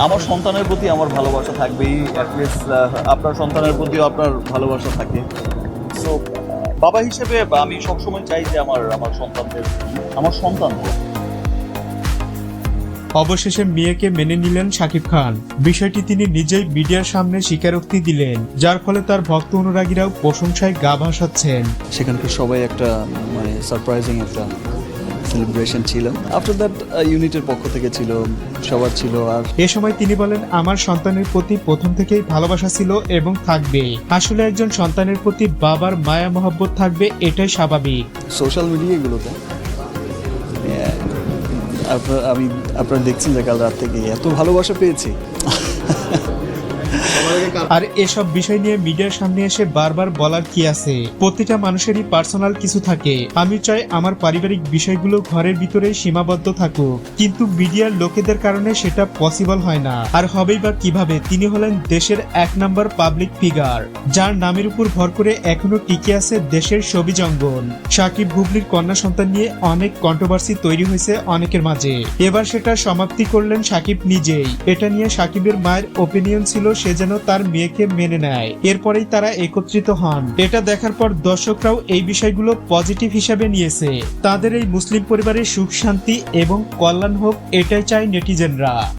আমার সন্তানের প্রতি আমার ভালোবাসা থাকবেই, অ্যাটলিস্ট আপনার সন্তানের প্রতিও আপনার ভালোবাসা থাকে। সো বাবা হিসেবে আমি সবসময় চাই যে আমার আমার সন্তানদের আমার সন্তান হোক। অবশেষে মেয়েকে মেনে নিলেন শাকিব খান। বিষয়টি তিনি নিজেই মিডিয়ার সামনে স্বীকারোক্তি দিলেন, যার ফলে তার ভক্ত অনুরাগীরাও প্রশংসায় গা ভাসাচ্ছেন। সেখানকার সবাই একটা মানে সারপ্রাইজিং একটা সেলিব্রেশন ছিল। আফটার দ্যাট ইউনিটের পক্ষ থেকে ছিল, সবার ছিল। আর এ সময় তিনি বলেন, আমার সন্তানের প্রতি প্রথম থেকেই ভালোবাসা ছিল এবং থাকবে। আসলে একজন সন্তানের প্রতি বাবার মায়া মহব্বত থাকবে, এটাই স্বাভাবিক। সোশ্যাল মিডিয়াগুলোতে আপনারা দেখছেন যে কাল রাত থেকে এত ভালোবাসা পেয়েছি। আর এসব বিষয় নিয়ে মিডিয়ার সামনে এসে বারবার বলার কি আছে? প্রতিটা মানুষেরই পার্সোনাল কিছু থাকে। আমি চাই আমার পারিবারিক বিষয়গুলো ঘরের ভিতরেই সীমাবদ্ধ থাকুক, কিন্তু মিডিয়ার লোকেদের কারণে সেটা পসিবল হয় না। আর হবেই বা কিভাবে? তিনি হলেন দেশের 1 নম্বর পাবলিক ফিগার, যার নামের উপর ভর করে এখনো টিকে আছে দেশের ছবি জঙ্গল। সাকিব বুবলির কন্যা সন্তান নিয়ে অনেক কন্ট্রোভার্সি তৈরি হয়েছে অনেকের মাঝে। এবার সেটা সমাপ্তি করলেন সাকিব নিজেই। এটা নিয়ে সাকিবের মায়ের ওপিনিয়ন ছিল সে যেন তার মেয়েকে মেনে নেয়, এরপরেই তারা একত্রিত হন। এটা দেখার পর দর্শকরাও এই বিষয়গুলো পজিটিভ হিসাবে নিয়েছে। তাদের এই মুসলিম পরিবারের সুখ শান্তি এবং কল্যাণ হোক, এটাই চায় নেটিজেনরা।